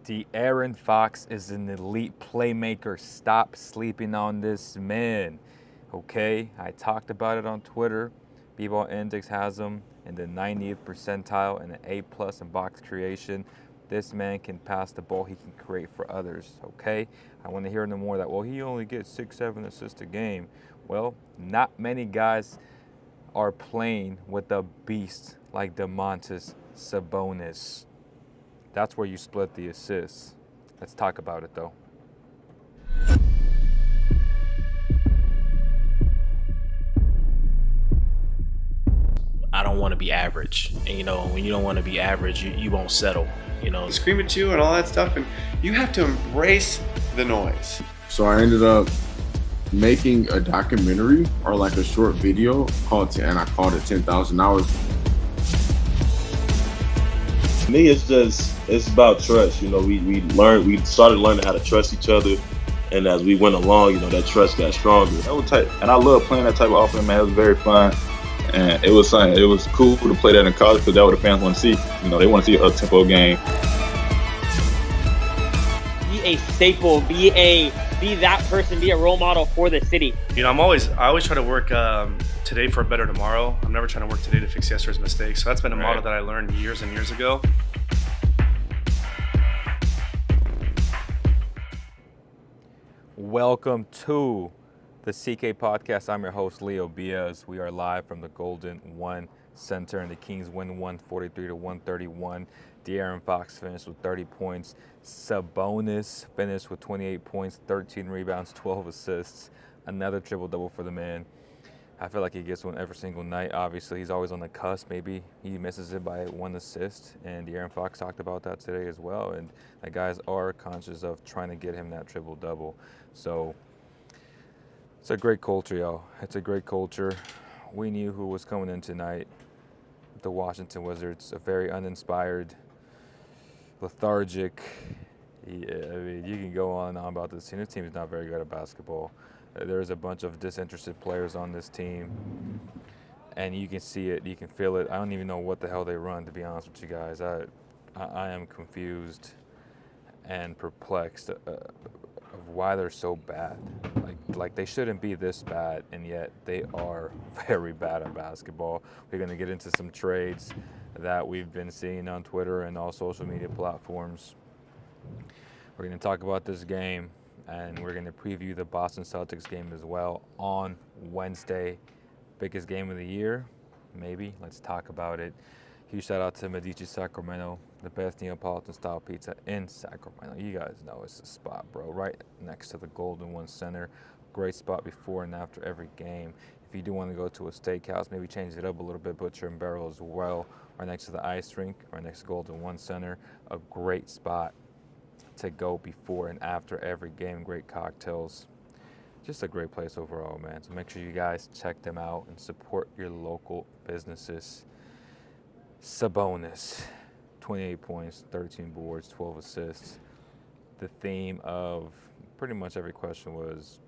De'Aaron Fox is an elite playmaker. Stop sleeping on this man. Okay, I talked about it on Twitter. B-Ball Index has him in the 90th percentile and an A+ in box creation. This man can pass the ball. He can create for others. Okay, I want to hear no more of that. Well, he only gets 6-7 assists a game. Well, not many guys are playing with a beast like Domantas Sabonis. That's where you split the assists. Let's talk about it, though. I don't want to be average. And, when you don't want to be average, you won't settle. Scream at you and all that stuff, and you have to embrace the noise. So I ended up making a documentary or like a short video and I called it 10,000 Hours. For me, it's about trust. We started learning how to trust each other, and as we went along, that trust got stronger. And I love playing that type of offense, man. It was very fun, and it was cool to play that in college because that's what the fans want to see. They want to see a tempo game. Be a staple. Be that person. Be a role model for the city. I always try to work today for a better tomorrow. I'm never trying to work today to fix yesterday's mistakes. So that's been a motto that I learned years and years ago. Welcome to the CK Podcast. I'm your host, Leo Biaz. We are live from the Golden One Center, and the Kings win 143-131. De'Aaron Fox finished with 30 points. Sabonis finished with 28 points, 13 rebounds, 12 assists. Another triple-double for the man. I feel like he gets one every single night. Obviously, he's always on the cusp. Maybe he misses it by one assist, and De'Aaron Fox talked about that today as well. And the guys are conscious of trying to get him that triple-double. So it's a great culture, y'all. It's a great culture. We knew who was coming in tonight. The Washington Wizards, a very uninspired, lethargic. You can go on and on about this team. This team is not very good at basketball. There's a bunch of disinterested players on this team, and you can see it. You can feel it. I don't even know what the hell they run, to be honest with you guys. I am confused and perplexed of why they're so bad. Like they shouldn't be this bad, and yet they are very bad at basketball. We're going to get into some trades that we've been seeing on Twitter and all social media platforms. We're going to talk about this game, and we're going to preview the Boston Celtics game as well on Wednesday. Biggest game of the year, maybe. Let's talk about it. Huge shout out to Medici Sacramento, the best Neapolitan-style pizza in Sacramento. You guys know it's the spot, bro. Right next to the Golden One Center. Great spot before and after every game. If you do want to go to a steakhouse, maybe change it up a little bit, Butcher and Barrel as well. Right next to the ice rink, right next to Golden One Center. A great spot to go before and after every game. Great cocktails. Just a great place overall, man. So make sure you guys check them out and support your local businesses. Sabonis, 28 points, 13 boards, 12 assists. The theme of pretty much every question was,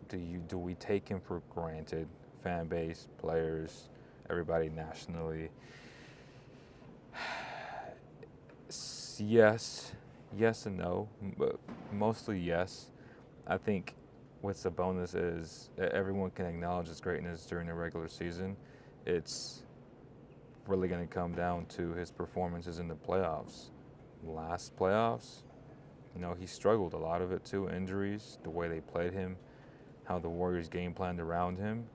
do we take him for granted? Fan base, players, everybody nationally. Yes and no, but mostly yes. I think with Sabonis is everyone can acknowledge his greatness during the regular season. It's really going to come down to his performances in the playoffs. Last playoffs, he struggled a lot of it too. Injuries, the way they played him, how the Warriors game planned around him.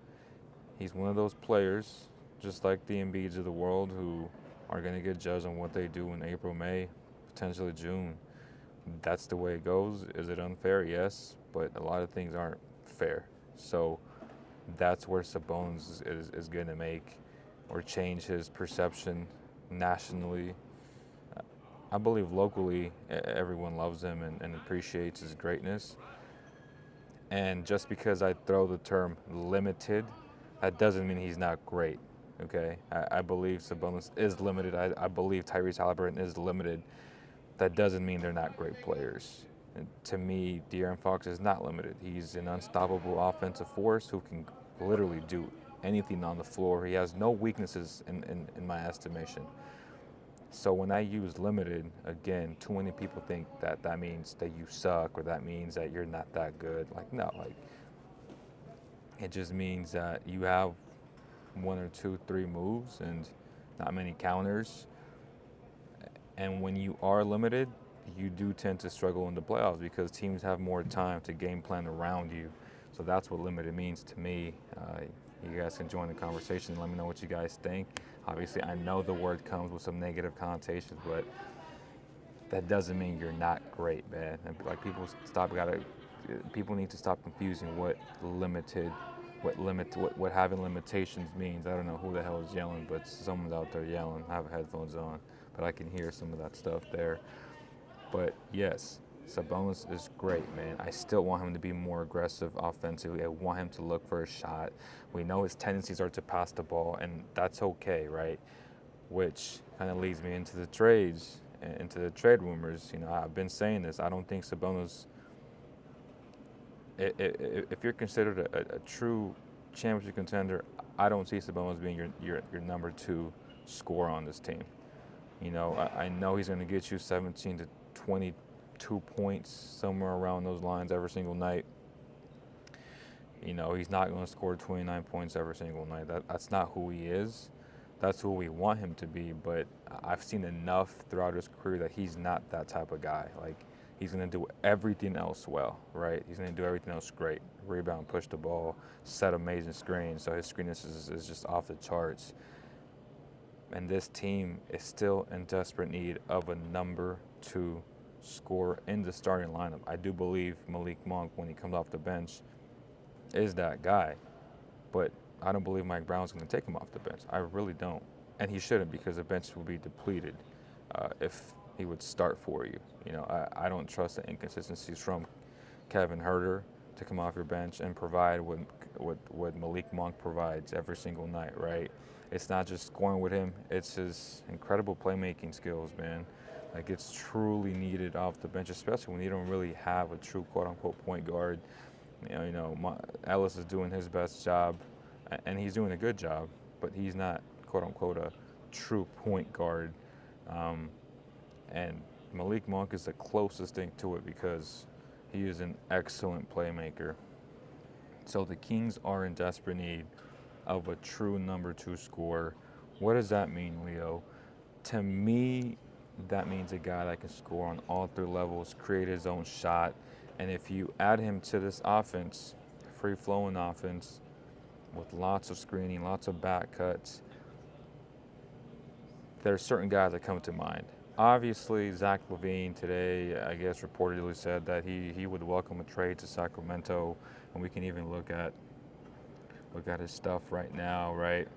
He's one of those players, just like the Embiids of the world, who are going to get judged on what they do in April, May, potentially June. That's the way it goes. Is it unfair? Yes, but a lot of things aren't fair. So that's where Sabonis is going to make or change his perception nationally. I believe locally everyone loves him and appreciates his greatness. And just because I throw the term limited, that doesn't mean he's not great, okay? I believe Sabonis is limited. I believe Tyrese Haliburton is limited. That doesn't mean they're not great players. And to me, De'Aaron Fox is not limited. He's an unstoppable offensive force who can literally do anything on the floor. He has no weaknesses in my estimation. So when I use limited, again, too many people think that that means that you suck or that means that you're not that good. Like, no, like, it just means that you have 1 or 2, 3 moves and not many counters. And when you are limited, you do tend to struggle in the playoffs because teams have more time to game plan around you. So that's what limited means to me. You guys can join the conversation and let me know what you guys think. Obviously, I know the word comes with some negative connotations, but that doesn't mean you're not great, man. And like people need to stop confusing what having limitations means. I don't know who the hell is yelling, but someone's out there yelling. I have headphones on, but I can hear some of that stuff there. But yes, Sabonis is great, man. I still want him to be more aggressive offensively. I want him to look for a shot. We know his tendencies are to pass the ball, and that's okay, right? Which kind of leads me into the trades, into the trade rumors. You know, I've been saying this. I don't think Sabonis, if you're considered a true championship contender, I don't see Sabonis being your number 2 scorer on this team. You know, I know he's going to get you 17 to 22 points, somewhere around those lines every single night. You know, he's not going to score 29 points every single night. That's not who he is. That's who we want him to be, but I've seen enough throughout his career that he's not that type of guy. Like, he's going to do everything else well, right? He's going to do everything else great. Rebound, push the ball, set amazing screens. So his screeniness is just off the charts. And this team is still in desperate need of a number 2 scorer in the starting lineup. I do believe Malik Monk, when he comes off the bench, is that guy. But I don't believe Mike Brown's going to take him off the bench. I really don't. And he shouldn't, because the bench will be depleted if he would start for you. You know, I don't trust the inconsistencies from Kevin Huerter to come off your bench and provide what Malik Monk provides every single night, right? It's not just scoring with him. It's his incredible playmaking skills, man. Like, it's truly needed off the bench, especially when you don't really have a true quote-unquote point guard. Ellis is doing his best job, and he's doing a good job, but he's not quote-unquote a true point guard. And Malik Monk is the closest thing to it because he is an excellent playmaker. So the Kings are in desperate need of a true number 2 scorer. What does that mean, Leo? To me, that means a guy that can score on all 3 levels, create his own shot. And if you add him to this offense, free-flowing offense, with lots of screening, lots of back cuts, there's certain guys that come to mind. Obviously, Zach LaVine today, I guess, reportedly said that he would welcome a trade to Sacramento, and we can even look at his stuff right now, right?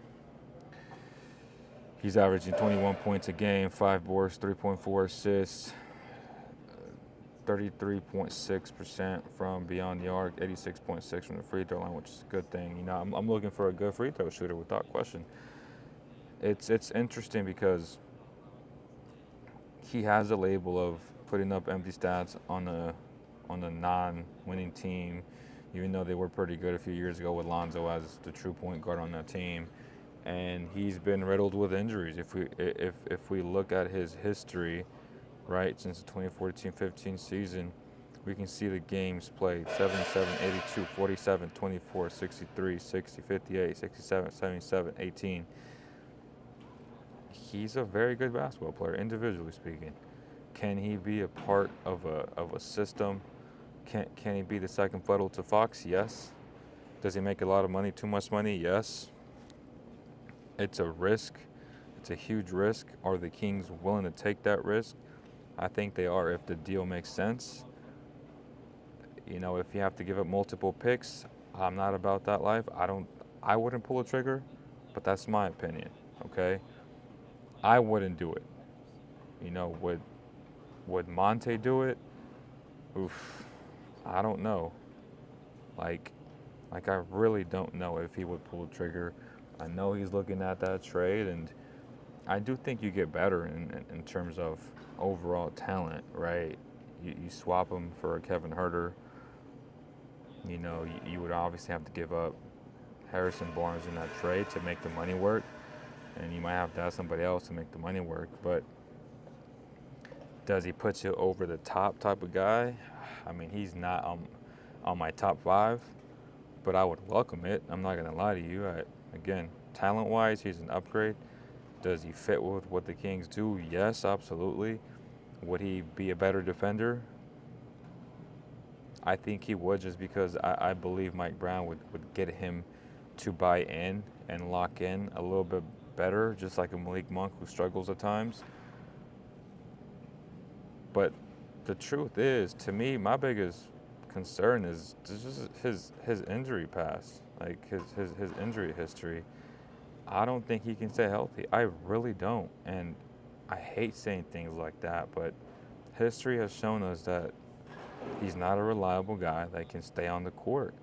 He's averaging 21 points a game, 5 boards, 3.4 assists, 33.6% from beyond the arc, 86.6% from the free throw line, which is a good thing. You know, I'm looking for a good free throw shooter without question. It's interesting because he has a label of putting up empty stats on a non-winning team, even though they were pretty good a few years ago with Lonzo as the true point guard on that team. And he's been riddled with injuries. If we look at his history, right, since the 2014-15 season, we can see the games played: 77, 82, 47, 24, 63, 60, 58, 67, 77, 18. He's a very good basketball player, individually speaking. Can he be a part of a system? Can he be the second fiddle to Fox? Yes. Does he make a lot of money, too much money? Yes. It's a risk. It's a huge risk. Are the Kings willing to take that risk? I think they are if the deal makes sense. You know, if you have to give up multiple picks, I'm not about that life. I wouldn't pull a trigger, but that's my opinion, okay? I wouldn't do it. You know, would Monte do it? Oof, I don't know. Like I really don't know if he would pull the trigger. I know he's looking at that trade, and I do think you get better in terms of overall talent, right? You swap him for a Kevin Huerter. You know, you would obviously have to give up Harrison Barnes in that trade to make the money work, and you might have to have somebody else to make the money work. But Does he put you over the top type of guy? I mean, he's not on my top 5, but I would welcome it. I'm not going to lie to you. Again, talent-wise, he's an upgrade. Does he fit with what the Kings do? Yes, absolutely. Would he be a better defender? I think he would, just because I believe Mike Brown would get him to buy in and lock in a little bit better, just like a Malik Monk who struggles at times. But the truth is, to me, my biggest concern is just his injury past, like his injury history. I don't think he can stay healthy. I really don't. And I hate saying things like that, but history has shown us that he's not a reliable guy that can stay on the court.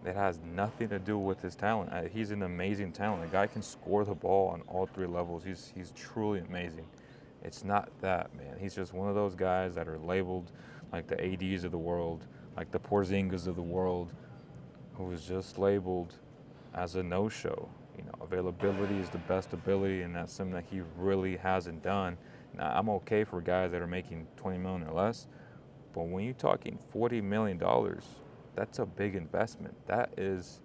It has nothing to do with his talent. He's an amazing talent. The guy can score the ball on all 3 levels. He's truly amazing. It's not that, man. He's just one of those guys that are labeled like the ADs of the world, like the Porzingas of the world, who is just labeled as a no-show. You know, availability is the best ability, and that's something that he really hasn't done. Now, I'm okay for guys that are making $20 million or less, but when you're talking $40 million, that's a big investment. That is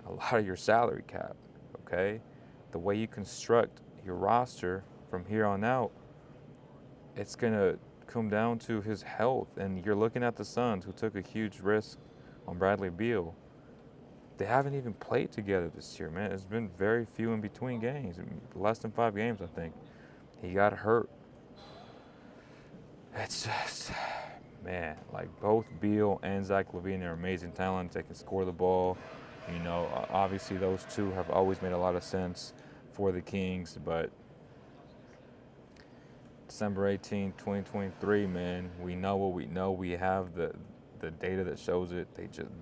a lot of your salary cap, okay? The way you construct your roster from here on out, it's going to come down to his health. And you're looking at the Suns, who took a huge risk on Bradley Beal. They haven't even played together this year, man. It's been very few in between games, less than 5 games, I think. He got hurt. It's just, man, like both Beal and Zach LaVine are amazing talents. They can score the ball. You know, obviously those two have always made a lot of sense for the Kings, but December 18, 2023, man, we know what we know. We have the data that shows it.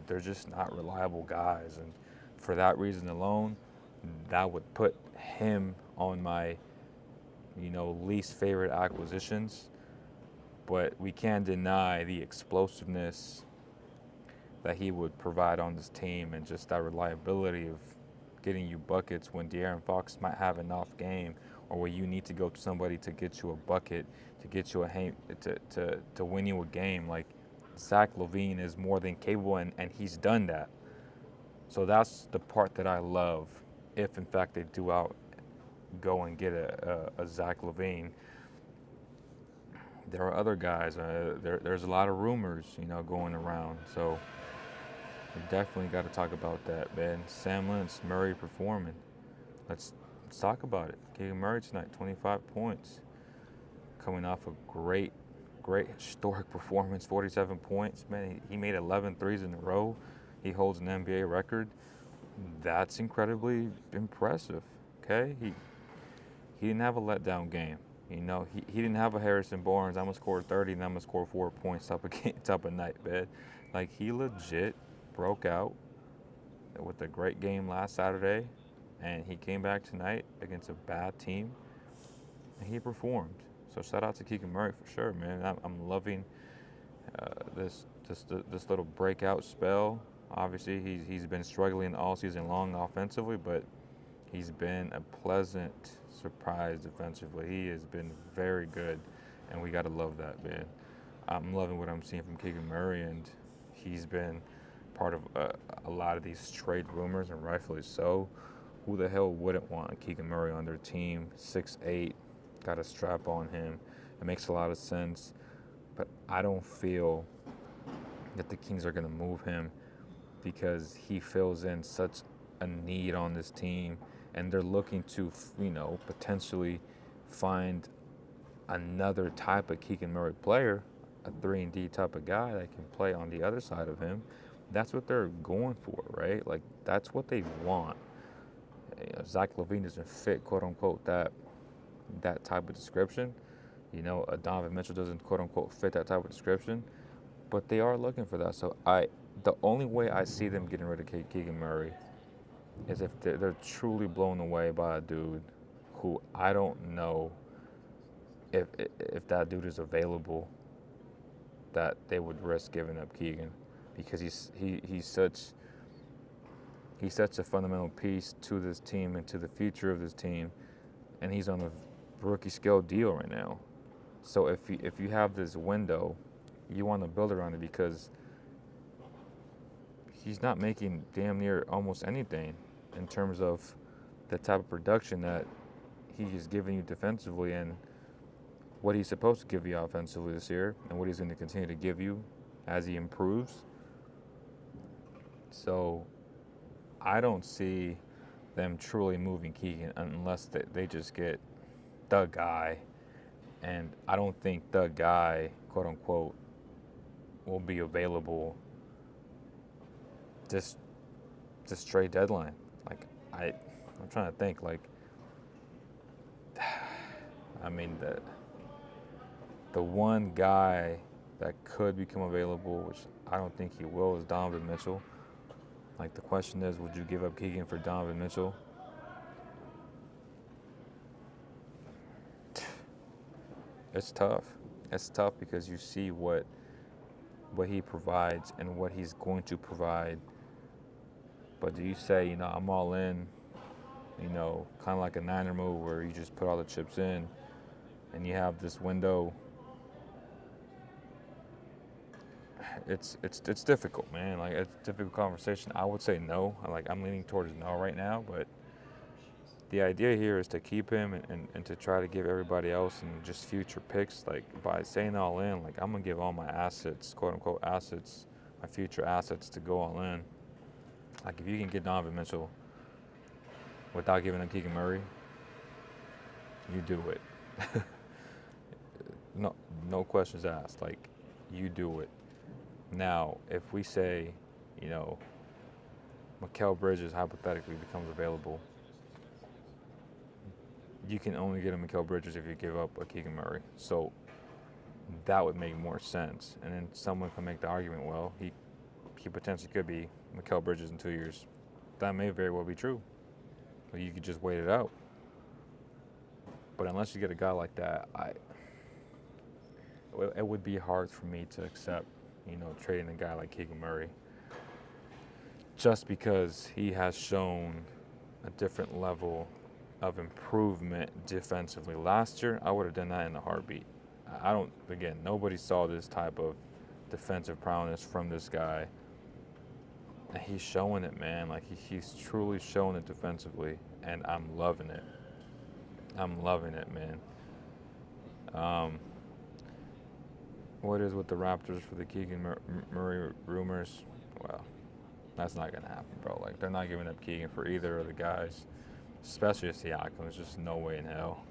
They're just not reliable guys, and for that reason alone, that would put him on my, least favorite acquisitions. But we can't deny the explosiveness that he would provide on this team, and just that reliability of getting you buckets when De'Aaron Fox might have an off game, or where you need to go to somebody to get you a bucket, to get you to win you a game. Like, Zach LaVine is more than capable, and he's done that. So that's the part that I love, if in fact they do go and get a Zach LaVine. There are other guys. There's a lot of rumors, going around. So we definitely got to talk about that, man. Sam Lynch, Murray performing. Let's talk about it. Keegan Murray tonight, 25 points. Coming off a great historic performance, 47 points. Man, he made 11 threes in a row. He holds an NBA record. That's incredibly impressive, okay? He didn't have a letdown game. He didn't have a Harrison Barnes, I'm going to score 30 and I'm going to score 4 points type of night, man. Like, he legit broke out with a great game last Saturday, and he came back tonight against a bad team, and he performed. So shout out to Keegan Murray for sure, man. I'm loving this little breakout spell. Obviously, he's been struggling all season long offensively, but he's been a pleasant surprise defensively. He has been very good, and we got to love that, man. I'm loving what I'm seeing from Keegan Murray, and he's been part of a lot of these trade rumors, and rightfully so. Who the hell wouldn't want Keegan Murray on their team? 6'8", got a strap on him. It makes a lot of sense, but I don't feel that the Kings are going to move him, because he fills in such a need on this team, and they're looking to, potentially find another type of Keegan Murray player, a 3-and-D type of guy that can play on the other side of him. That's what they're going for, right? Like, that's what they want. Zach LaVine doesn't fit, quote unquote, that type of description. Donovan Mitchell doesn't, quote unquote, fit that type of description. But they are looking for that. So the only way I see them getting rid of Keegan Murray is if they're truly blown away by a dude who I don't know if that dude is available, that they would risk giving up Keegan, because he's such a fundamental piece to this team and to the future of this team, and he's on a rookie scale deal right now. So if you have this window, you want to build around it because he's not making damn near almost anything in terms of the type of production that he is giving you defensively and what he's supposed to give you offensively this year and what he's going to continue to give you as he improves. So I don't see them truly moving Keegan unless they just get the guy. And I don't think the guy, quote unquote, will be available this trade deadline. Like I'm trying to think. Like, I mean the one guy that could become available, which I don't think he will, is Donovan Mitchell. Like, the question is, would you give up Keegan for Donovan Mitchell? It's tough. It's tough because you see what he provides and what he's going to provide. But do you say, I'm all in, kind of like a Niner move where you just put all the chips in and you have this window? It's difficult, man. Like, it's a difficult conversation. I would say no. I'm leaning towards no right now, but the idea here is to keep him and to try to give everybody else and just future picks. Like, by saying all in, like, I'm going to give all my assets, quote unquote assets, my future assets to go all in. Like, if you can get Donovan Mitchell without giving him Keegan Murray, you do it. No questions asked. Like, you do it. Now, if we say, Mikal Bridges hypothetically becomes available, you can only get a Mikal Bridges if you give up a Keegan Murray. So that would make more sense. And then someone can make the argument, well, he potentially could be Mikal Bridges in 2 years. That may very well be true. Or you could just wait it out. But unless you get a guy like that, it would be hard for me to accept, trading a guy like Keegan Murray. Just because he has shown a different level of improvement defensively. Last year, I would have done that in a heartbeat. Nobody saw this type of defensive prowess from this guy. And he's showing it, man. Like, he's truly showing it defensively, and I'm loving it. I'm loving it, man. What is with the Raptors for the Keegan Murray rumors? Well, that's not going to happen, bro. Like, they're not giving up Keegan for either of the guys, especially Siakam. There's just no way in hell.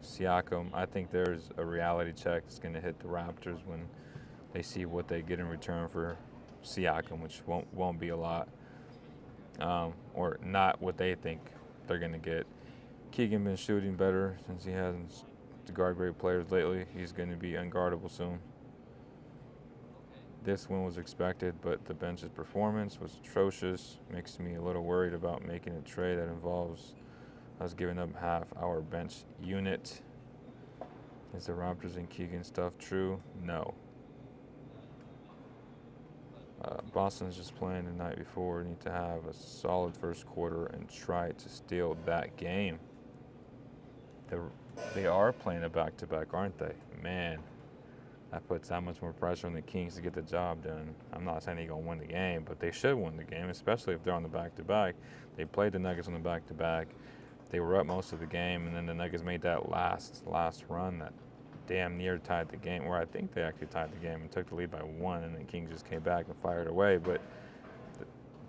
Siakam, I think there's a reality check that's going to hit the Raptors when they see what they get in return for Siakam, which won't be a lot, or not what they think they're going to get. Keegan been shooting better since he hasn't guard great players lately. He's going to be unguardable soon. This win was expected, but the bench's performance was atrocious. Makes me a little worried about making a trade that involves us giving up half our bench unit. Is the Raptors and Keegan stuff true? No. Boston's just playing the night before. Need to have a solid first quarter and try to steal that game. They are playing a back-to-back, aren't they? Man, that puts that much more pressure on the Kings to get the job done. I'm not saying they're going to win the game, but they should win the game, especially if they're on the back-to-back. They played the Nuggets on the back-to-back. They were up most of the game, and then the Nuggets made that last run that damn near tied the game, or I think they actually tied the game and took the lead by 1, and the Kings just came back and fired away. But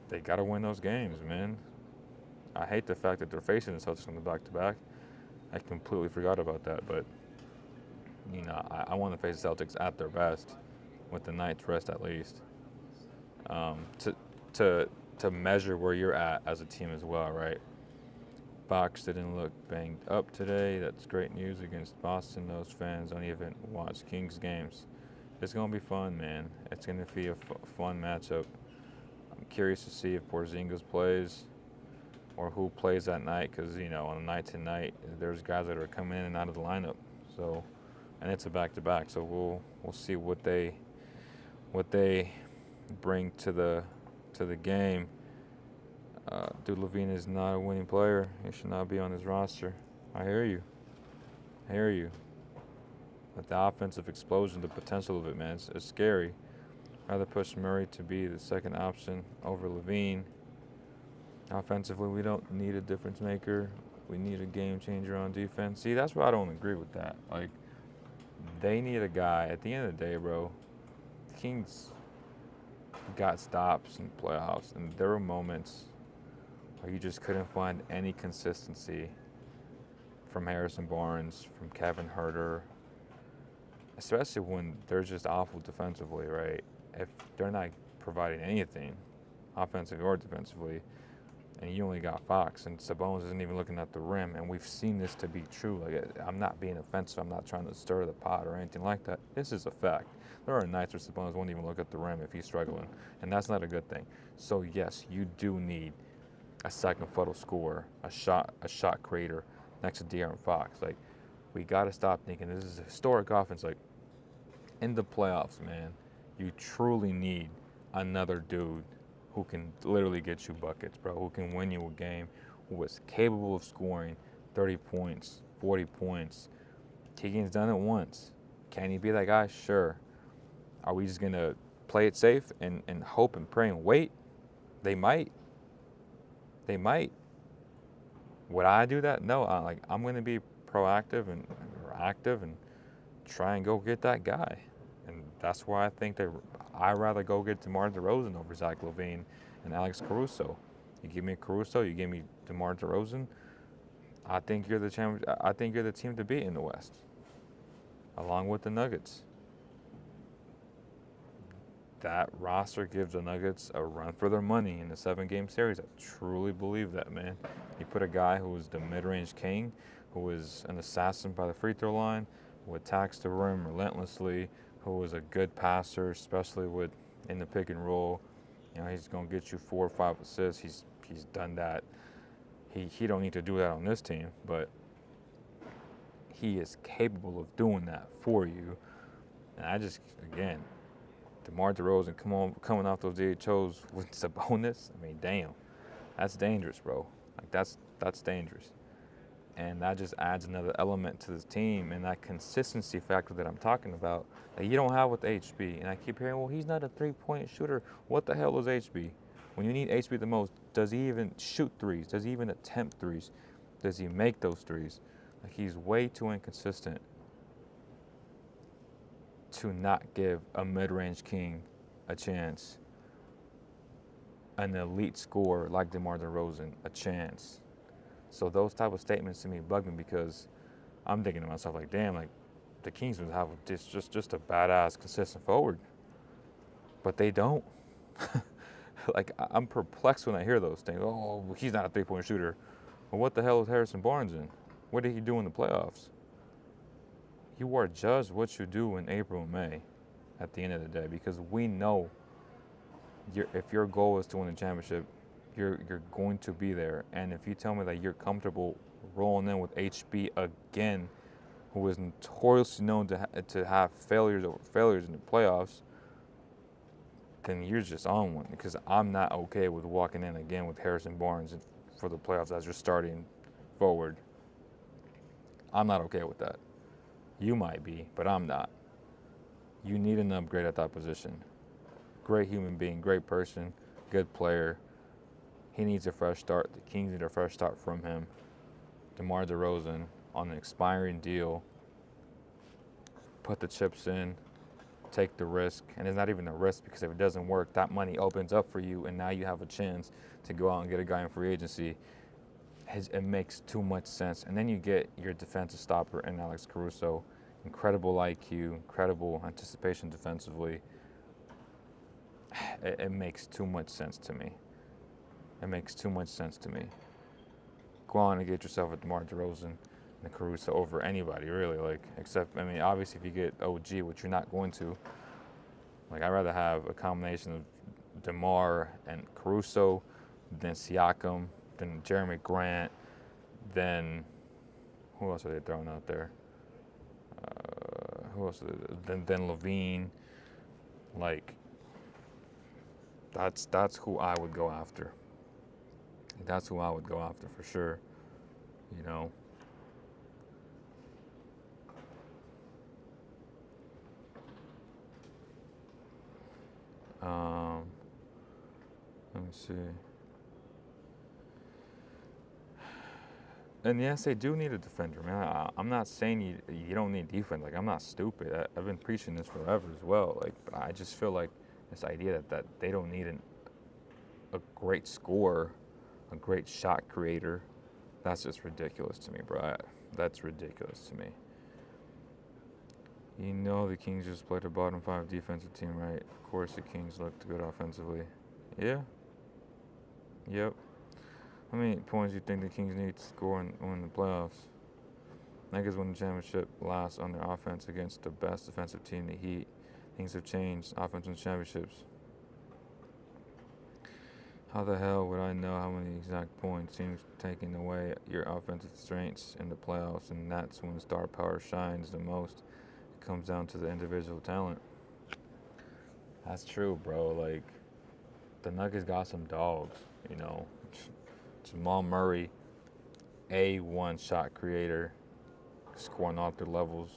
they got to win those games, man. I hate the fact that they're facing the Celtics on the back-to-back. I completely forgot about that, but I want to face the Celtics at their best, with the night's rest at least, to measure where you're at as a team as well, right? Fox didn't look banged up today. That's great news against Boston. Those fans don't even watch Kings games. It's gonna be fun, man. It's gonna be a fun matchup. I'm curious to see if Porzingis plays, or who plays that night, because on a night to night, there's guys that are coming in and out of the lineup. So, and it's a back-to-back. So we'll see what they bring to the game. Dude, Levine is not a winning player. He should not be on his roster. I hear you. But the offensive explosion, the potential of it, man, it's scary. Rather push Murray to be the second option over Levine. Offensively, we don't need a difference maker. We need a game changer on defense. See, that's why I don't agree with that. Like, they need a guy. At the end of the day, bro, the Kings got stops in playoffs, and there were moments where you just couldn't find any consistency from Harrison Barnes, from Kevin Huerter, especially when they're just awful defensively, right? If they're not providing anything, offensively or defensively, and you only got Fox, and Sabonis isn't even looking at the rim, and we've seen this to be true. Like, I'm not being offensive. I'm not trying to stir the pot or anything like that. This is a fact. There are nights where Sabonis won't even look at the rim if he's struggling, and that's not a good thing. So, yes, you do need a second funnel scorer, a shot creator next to De'Aaron Fox. Like, we got to stop thinking this is a historic offense. Like, in the playoffs, man, you truly need another dude who can literally get you buckets, bro, who can win you a game, who is capable of scoring 30 points, 40 points. Keegan's done it once. Can he be that guy? Sure. Are we just going to play it safe and hope and pray and wait? They might. They might. Would I do that? No. I'm going to be proactive and active and try and go get that guy. And that's why I think that I'd rather go get DeMar DeRozan over Zach LaVine and Alex Caruso. You give me Caruso, you give me DeMar DeRozan. I think you're the champion. I think you're the team to beat in the West, along with the Nuggets. That roster gives the Nuggets a run for their money in the 7-game series. I truly believe that, man. You put a guy who was the mid-range king, who was an assassin by the free throw line, who attacks the rim relentlessly, who was a good passer, especially in the pick and roll. You know, he's gonna get you 4 or 5 assists. He's done that. He don't need to do that on this team, but he is capable of doing that for you. And I just, again, DeMar DeRozan coming off those DHOs with Sabonis. I mean, damn, that's dangerous, bro. Like that's dangerous. And that just adds another element to this team and that consistency factor that I'm talking about that you don't have with HB. And I keep hearing, well, he's not a three-point shooter. What the hell is HB? When you need HB the most, does he even shoot threes? Does he even attempt threes? Does he make those threes? Like, he's way too inconsistent to not give a mid-range king a chance, an elite scorer like DeMar DeRozan a chance. So those type of statements to me bug me because I'm thinking to myself, like, damn, like, the Kings would have just a badass, consistent forward. But they don't. Like, I'm perplexed when I hear those things. Oh, he's not a three-point shooter. Well, what the hell is Harrison Barnes in? What did he do in the playoffs? You are judged what you do in April and May at the end of the day, because we know if your goal is to win a championship, you're going to be there. And if you tell me that you're comfortable rolling in with HB again, who is notoriously known to have failures over failures in the playoffs, then you're just on one, because I'm not okay with walking in again with Harrison Barnes for the playoffs as your starting forward. I'm not okay with that. You might be, but I'm not. You need an upgrade at that position. Great human being, great person, good player. He needs a fresh start. The Kings need a fresh start from him. DeMar DeRozan on an expiring deal. Put the chips in. Take the risk. And it's not even a risk, because if it doesn't work, that money opens up for you, and now you have a chance to go out and get a guy in free agency. It makes too much sense. And then you get your defensive stopper in Alex Caruso. Incredible IQ, incredible anticipation defensively. It makes too much sense to me. It makes too much sense to me. Go on and get yourself a DeMar DeRozan and Caruso over anybody, really. Like, except, I mean, obviously if you get OG, which you're not going to, like, I'd rather have a combination of DeMar and Caruso than Siakam, than Jeremy Grant, than who else are they throwing out there? Who else? Than Levine. Like, that's who I would go after. That's who I would go after for sure. You know. Let's see. And yes, they do need a defender, man. I'm not saying you don't need defense. Like, I'm not stupid. I've been preaching this forever as well. Like, but I just feel like this idea that they don't need a great scorer, a great shot creator, that's just ridiculous to me, bro. That's ridiculous to me. You know the Kings just played a bottom 5 defensive team, right? Of course the Kings looked good offensively. Yeah. Yep. How many points do you think the Kings need to score in the playoffs? Nuggets won the championship last on their offense against the best defensive team, the Heat. Things have changed. Offense wins championships. How the hell would I know how many exact points teams taking away your offensive strengths in the playoffs? And that's when star power shines the most. It comes down to the individual talent. That's true, bro. Like, the Nuggets got some dogs, you know. Jamal Murray, A1 shot creator, scoring all 3 levels.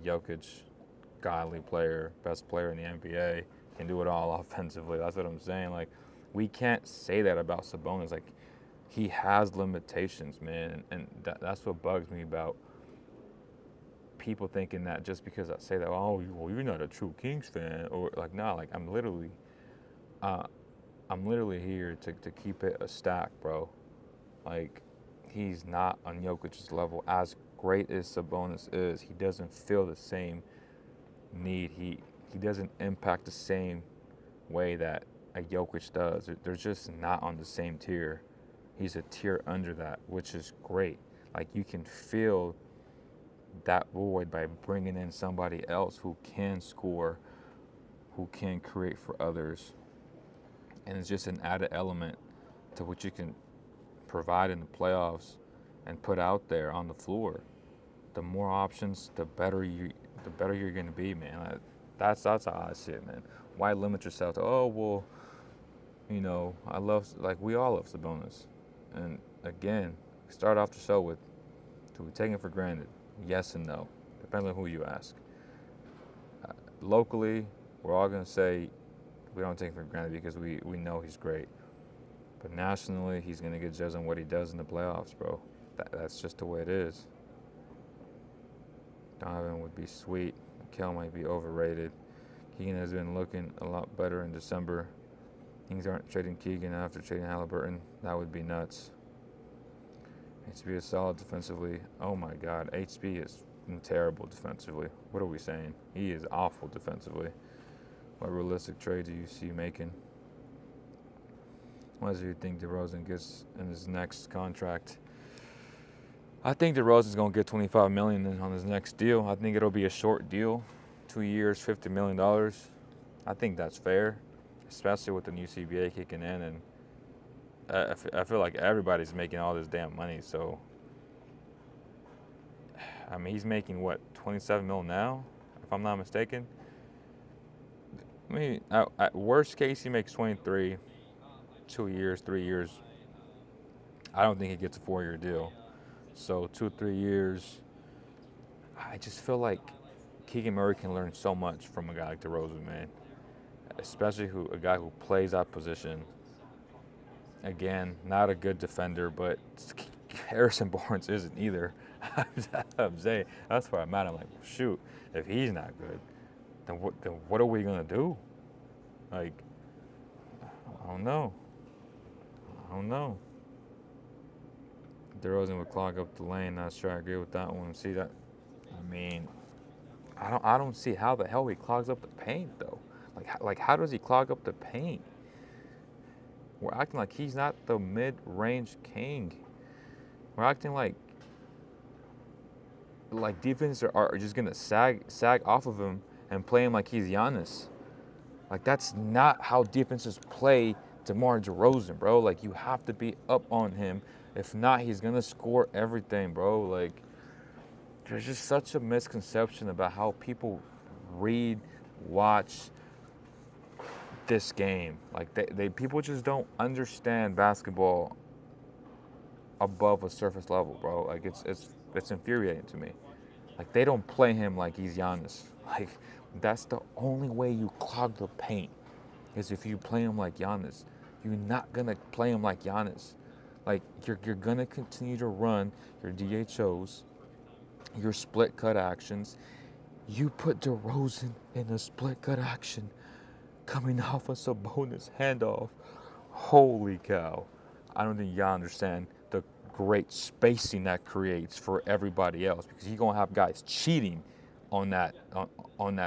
Jokic, godly player, best player in the NBA, can do it all offensively. That's what I'm saying. Like, we can't say that about Sabonis. Like, he has limitations, man, and that's what bugs me about people thinking that just because I say that, oh, well, you're not a true Kings fan, or like, nah, like I'm literally here to keep it a stack, bro. Like, he's not on Jokic's level. As great as Sabonis is, he doesn't feel the same need. He doesn't impact the same way that a Jokic does. They're just not on the same tier. He's a tier under that, which is great. Like, you can feel that void by bringing in somebody else who can score, who can create for others. And it's just an added element to what you can provide in the playoffs and put out there on the floor. The more options, the better you're going to be, man. That's how I see it, man. Why limit yourself to, oh, well, you know, we all love Sabonis. And again, start off the show with, do we take it for granted? Yes and no. Depends on who you ask. Locally, we're all going to say we don't take it for granted because we know he's great. But nationally, he's going to get judged on what he does in the playoffs, bro. That's just the way it is. Donovan would be sweet. Kel might be overrated. Keegan has been looking a lot better in December. Kings aren't trading Keegan after trading Halliburton. That would be nuts. HB is solid defensively. Oh my God, HB is terrible defensively. What are we saying? He is awful defensively. What realistic trade do you see making? What do you think DeRozan gets in his next contract? I think DeRozan's going to get $25 million on his next deal. I think it'll be a short deal, 2 years, $50 million. I think that's fair, especially with the new CBA kicking in, and I feel like everybody's making all this damn money. So, I mean, he's making what, $27 million now, if I'm not mistaken. I mean, at worst case, he makes 23, 2 years, 3 years. I don't think he gets a 4-year deal. So 2-3 years. I just feel like Keegan Murray can learn so much from a guy like DeRozan, man. Especially a guy who plays that position. Again, not a good defender, but Harrison Barnes isn't either. I'm saying, that's where I'm at. I'm like, well, shoot, if he's not good, then what are we gonna do? Like, I don't know. DeRozan would clog up the lane. Not sure I agree with that one. See that? I mean, I don't see how the hell he clogs up the paint though. Like how does he clog up the paint? We're acting like he's not the mid-range king. We're acting like defenses are just gonna sag off of him and play him like he's Giannis. Like, that's not how defenses play DeMar DeRozan, bro. Like, you have to be up on him. If not, he's gonna score everything, bro. Like, there's just such a misconception about how people read, watch this game. Like, people just don't understand basketball above a surface level, bro. Like, it's infuriating to me. Like, they don't play him like he's Giannis. Like, that's the only way you clog the paint, is if you play him like Giannis. You're not going to play him like Giannis. Like, you're going to continue to run your DHOs, your split cut actions. You put DeRozan in a split cut action coming off a Sabonis handoff. Holy cow. I don't think y'all understand the great spacing that creates for everybody else, because you're going to have guys cheating on that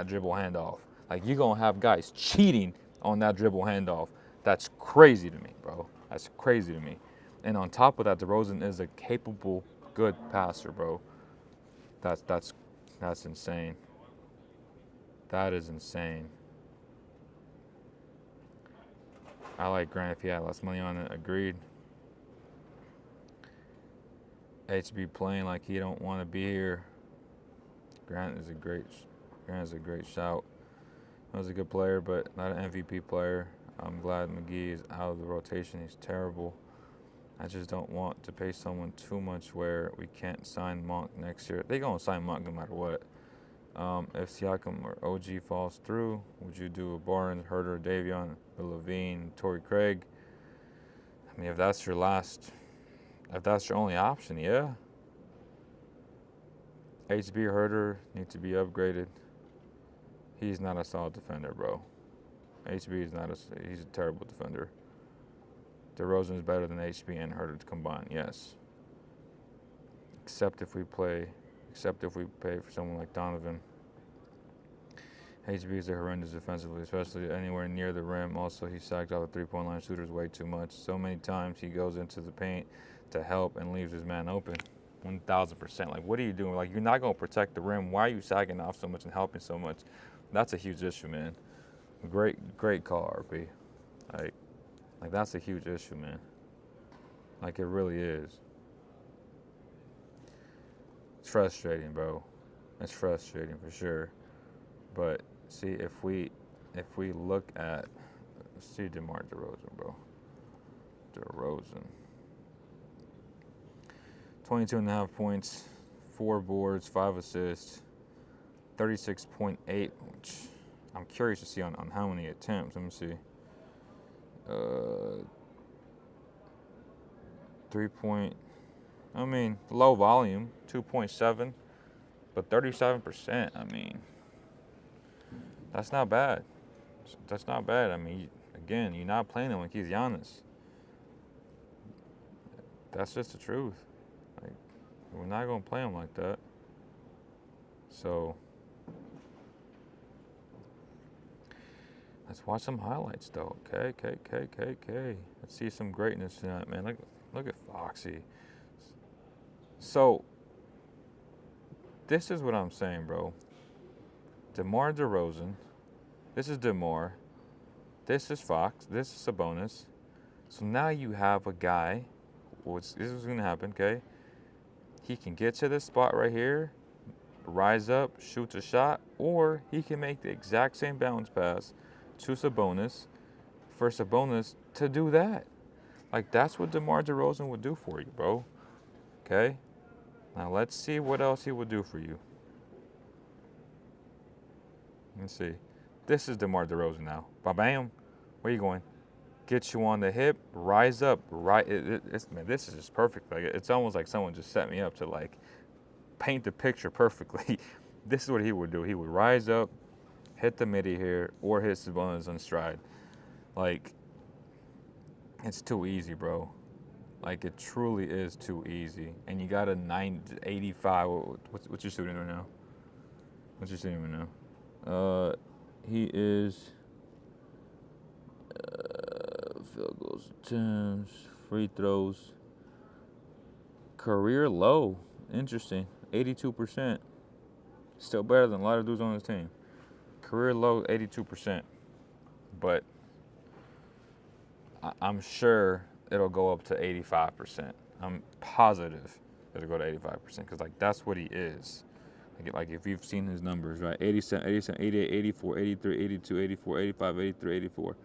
dribble handoff. Like, you're going to have guys cheating on that dribble handoff. That's crazy to me, bro. That's crazy to me. And on top of that, DeRozan is a capable, good passer, bro. That's insane. That is insane. I like Grant if he had less money on it. Agreed. HB playing like he don't want to be here. Grant is a great shout. He was a good player, but not an MVP player. I'm glad McGee is out of the rotation. He's terrible. I just don't want to pay someone too much where we can't sign Monk next year. They're going to sign Monk no matter what. If Siakam or OG falls through, would you do a Barnes, Herter, Davion, Levine, Torrey Craig? I mean, if that's your only option, yeah. HB Herter needs to be upgraded. He's not a solid defender, bro. HB is not he's a terrible defender. DeRozan is better than HB and Herter combined, yes. Except if we pay for someone like Donovan. HB is a horrendous defensively, especially anywhere near the rim. Also, he sacked off the three-point line shooters way too much. So many times he goes into the paint to help and leaves his man open. 1,000%. Like, what are you doing? Like, you're not going to protect the rim. Why are you sagging off so much and helping so much? That's a huge issue, man. Great call, RP. Like that's a huge issue, man. Like, it really is. It's frustrating, bro. It's frustrating for sure. But see, if we look at, see DeMar DeRozan, bro. DeRozan. 22.5 points, 4 boards, 5 assists, 36.8, which I'm curious to see on how many attempts. Let me see. 3-point, I mean, low volume, 2.7, but 37%, I mean, that's not bad. That's not bad. I mean, again, you're not playing him like he's Giannis. That's just the truth. Like, we're not going to play him like that. So, let's watch some highlights, though. Okay. Let's see some greatness tonight, man. Look at Foxy. So, this is what I'm saying, bro. DeMar DeRozan. This is DeMar. This is Fox. This is Sabonis. So now you have a guy. This is going to happen, okay? He can get to this spot right here, rise up, shoots a shot, or he can make the exact same bounce pass to Sabonis for Sabonis to do that. Like, that's what DeMar DeRozan would do for you, bro. Okay? Now let's see what else he would do for you. Let's see. This is DeMar DeRozan now. Bam. Where you going? Get you on the hip, rise up, right. Man, this is just perfect. Like, it's almost like someone just set me up to, like, paint the picture perfectly. This is what he would do. He would rise up, hit the midi here, or hit Sabonis on stride. Like, it's too easy, bro. Like, it truly is too easy. And you got a 985. What's your shooting right now? What's your shooting right now? He is field goals, attempts, free throws. Career low. Interesting. 82%. Still better than a lot of dudes on his team. Career low, 82%. But I'm sure it'll go up to 85%. I'm positive it'll go to 85% because, like, that's what he is. Like, if you've seen his numbers, right? 87, 88, 84, 83, 82, 84, 85, 83, 84.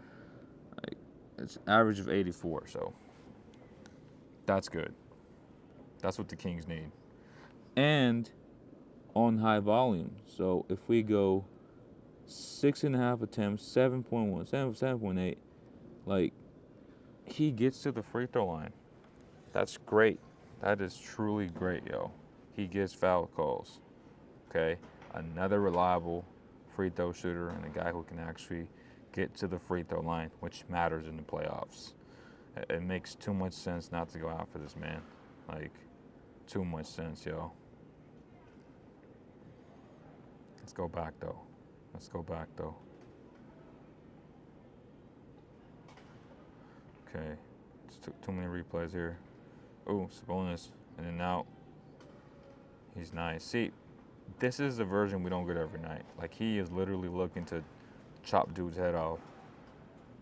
Like, it's average of 84, so that's good. That's what the Kings need. And on high volume. So if we go 6.5 attempts, 7.1, 7.8, like, he gets to the free throw line. That's great. That is truly great, yo. He gets foul calls. Okay? Another reliable free throw shooter and a guy who can actually get to the free throw line, which matters in the playoffs. It makes too much sense not to go out for this man. Like, too much sense, yo. Let's go back, though. Okay. Just took too many replays here. Oh, Sabonis. In and out. He's nice. See, this is the version we don't get every night. Like, he is literally looking to chop dude's head off.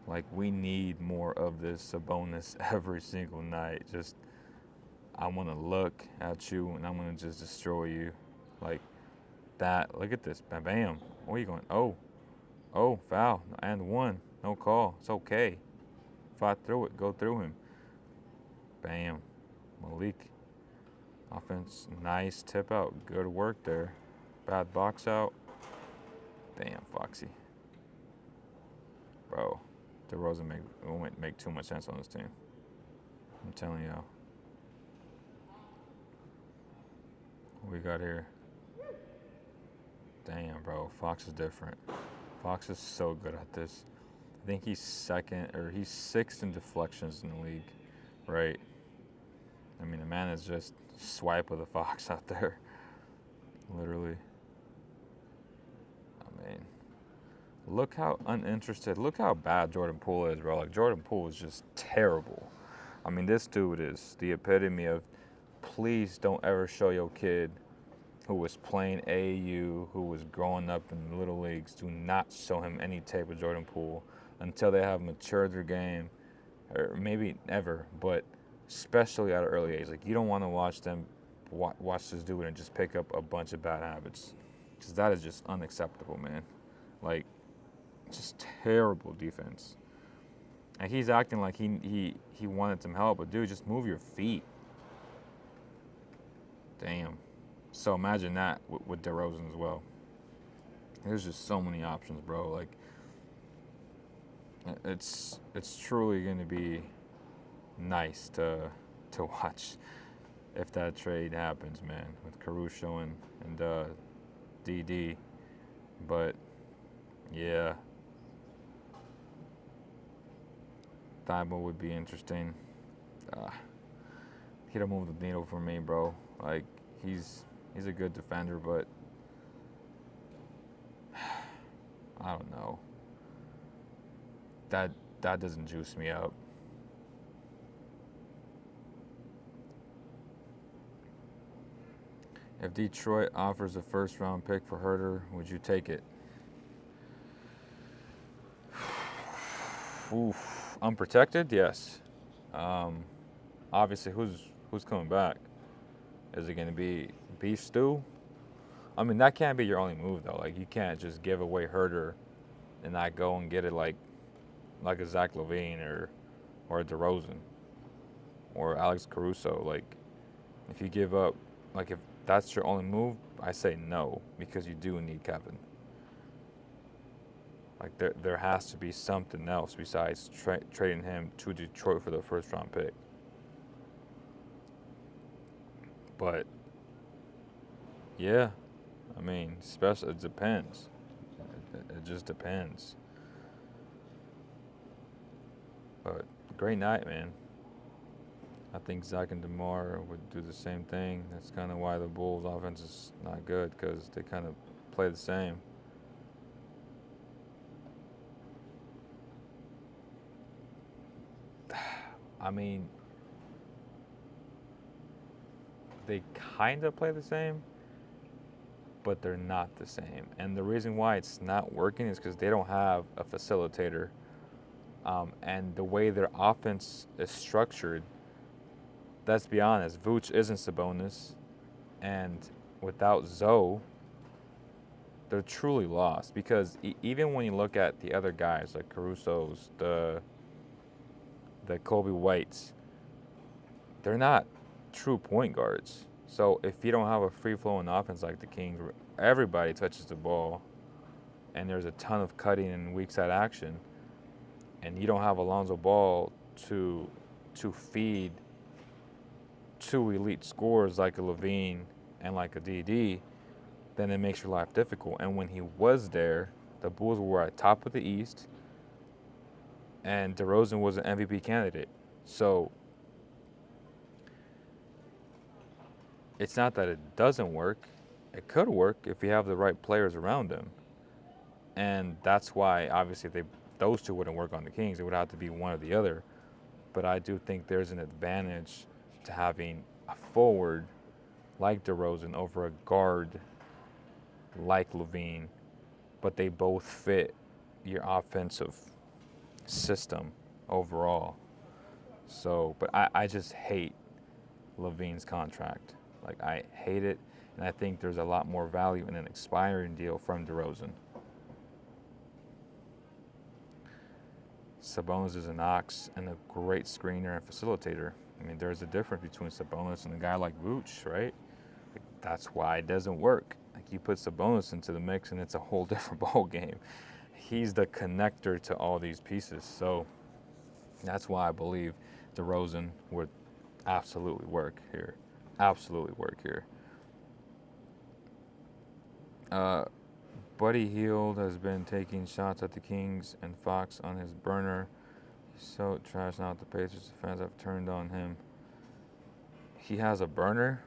Like, we need more of this Sabonis every single night. Just, I want to look at you and I'm going to just destroy you. Like that. Look at this. Bam, bam. Where are you going? Oh, foul. And one. No call. It's okay. Fight through it. Go through him. Bam. Malik. Offense. Nice tip out. Good work there. Bad box out. Damn, Foxy. Bro. DeRozan won't make too much sense on this team. I'm telling y'all. What we got here? Damn, bro. Fox is different. Fox is so good at this. I think he's sixth in deflections in the league, right? I mean, the man is just swipe of the Fox out there. Literally. I mean, look how uninterested, look how bad Jordan Poole is, bro. Like, Jordan Poole is just terrible. I mean, this dude is the epitome of, please don't ever show your kid who was playing AAU, who was growing up in the little leagues, do not show him any tape of Jordan Poole until they have matured their game, or maybe never, but especially at an early age. Like, you don't want to watch them watch this dude and just pick up a bunch of bad habits, because that is just unacceptable, man. Like, just terrible defense. And he's acting like he wanted some help, but dude, just move your feet. Damn. So imagine that with DeRozan as well. There's just so many options, bro. Like, it's truly going to be nice to watch if that trade happens, man, with Caruso and DD. But yeah, Thibault would be interesting. He don't move the needle for me, bro. Like, he's a good defender, but I don't know. That doesn't juice me up. If Detroit offers a first-round pick for Herter, would you take it? Oof. Unprotected? Yes. Obviously, who's coming back? Is it going to be Beef Stew? I mean, that can't be your only move, though. Like, you can't just give away Herter and not go and get it like a Zach LaVine or a DeRozan or Alex Caruso. Like, if you give up, like, if that's your only move, I say no, because you do need Kevin. Like, there has to be something else besides trading him to Detroit for the first-round pick. But, yeah, I mean, it depends. It just depends. But, great night, man. I think Zach and DeMar would do the same thing. That's kind of why the Bulls' offense is not good, because they kind of play the same. I mean, they kind of play the same, but they're not the same. And the reason why it's not working is because they don't have a facilitator. And the way their offense is structured, let's be honest, Vooch isn't Sabonis. And without Zoe, they're truly lost. Because even when you look at the other guys, like Caruso's, the Kobe Whites, they're not true point guards. So if you don't have a free-flowing offense like the Kings, where everybody touches the ball and there's a ton of cutting and weak side action, and you don't have Alonzo Ball to feed two elite scorers like a Levine and like a DD, then it makes your life difficult. And when he was there, the Bulls were at top of the East, and DeRozan was an MVP candidate. So it's not that it doesn't work. It could work if you have the right players around him. And that's why, obviously, those two wouldn't work on the Kings. It would have to be one or the other. But I do think there's an advantage to having a forward like DeRozan over a guard like Levine. But they both fit your offensive system overall. So, but I just hate Levine's contract. Like, I hate it. And I think there's a lot more value in an expiring deal from DeRozan. Sabonis is an ox and a great screener and facilitator. I mean, there's a difference between Sabonis and a guy like Vooch, right? Like, that's why it doesn't work. Like, you put Sabonis into the mix and it's a whole different ball game. He's the connector to all these pieces. So that's why I believe DeRozan would absolutely work here. Absolutely work here. Buddy Hield has been taking shots at the Kings and Fox on his burner. He's so trash now. The Pacers fans have turned on him. He has a burner?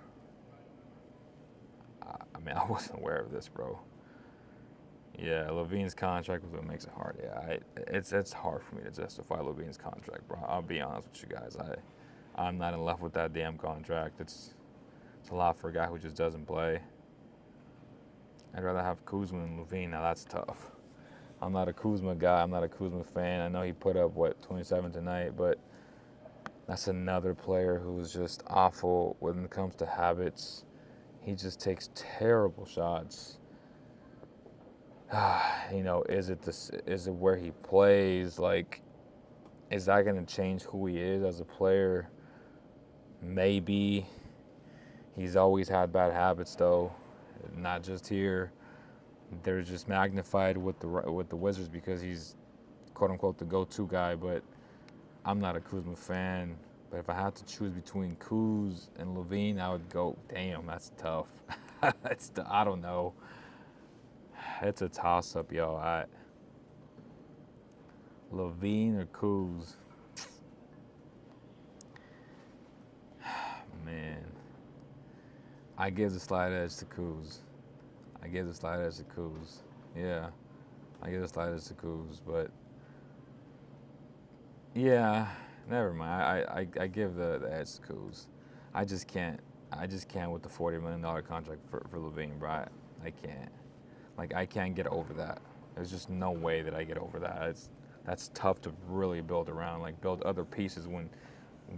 I mean, I wasn't aware of this, bro. Yeah, Levine's contract was what makes it hard. Yeah, it's hard for me to justify Levine's contract, bro. I'll be honest with you guys. I'm not in love with that damn contract. It's a lot for a guy who just doesn't play. I'd rather have Kuzma than Levine. Now, that's tough. I'm not a Kuzma guy. I'm not a Kuzma fan. I know he put up, 27 tonight, but that's another player who's just awful when it comes to habits. He just takes terrible shots. Is it where he plays? Like, is that going to change who he is as a player? Maybe. He's always had bad habits, though. Not just here. They're just magnified with the Wizards because he's, quote unquote, the go-to guy. But I'm not a Kuzma fan. But if I had to choose between Kuz and Levine, I would go. Damn, that's tough. I don't know. It's a toss-up, yo. Levine or Kuz? Man. I give the slight edge to Kuz. Yeah. I give the slight edge to Kuz, but yeah, never mind. I give the edge to Kuz. I just can't with the $40 million contract for Levine, bro. I can't. Like, I can't get over that. There's just no way that I get over that. That's tough to really build around, like build other pieces when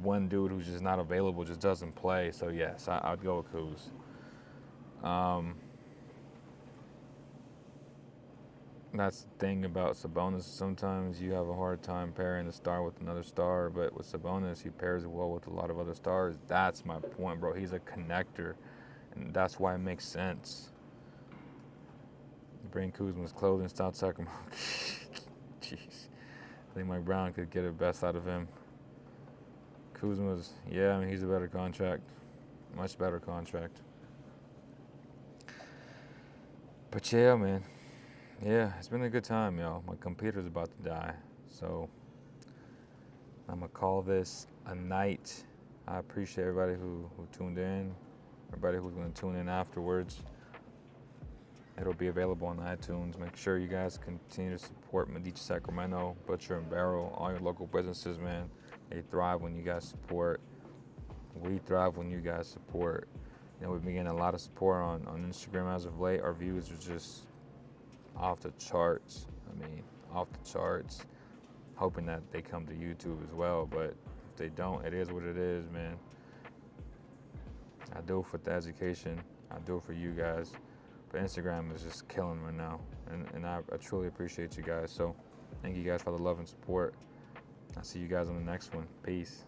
one dude who's just not available just doesn't play. So yes, I'd go with Kuz. That's the thing about Sabonis. Sometimes you have a hard time pairing a star with another star, but with Sabonis, he pairs well with a lot of other stars. That's my point, bro. He's a connector, and that's why it makes sense. Bring Kuzma's clothing, stop Sacramento. Jeez. I think Mike Brown could get the best out of him. Kuzma's, he's a better contract. Much better contract. But yeah, man. Yeah, it's been a good time, y'all. My computer's about to die. So I'm going to call this a night. I appreciate everybody who tuned in. Everybody who's going to tune in afterwards. It'll be available on iTunes. Make sure you guys continue to support Medici Sacramento, Butcher and Barrel, all your local businesses, man. They thrive when you guys support. We thrive when you guys support. We've been getting a lot of support on Instagram as of late. Our views are just off the charts. Off the charts. Hoping that they come to YouTube as well, but if they don't, it is what it is, man. I do it for the education. I do it for you guys. But Instagram is just killing right now, and I truly appreciate you guys. So thank you guys for the love and support. I'll see you guys on the next one. Peace.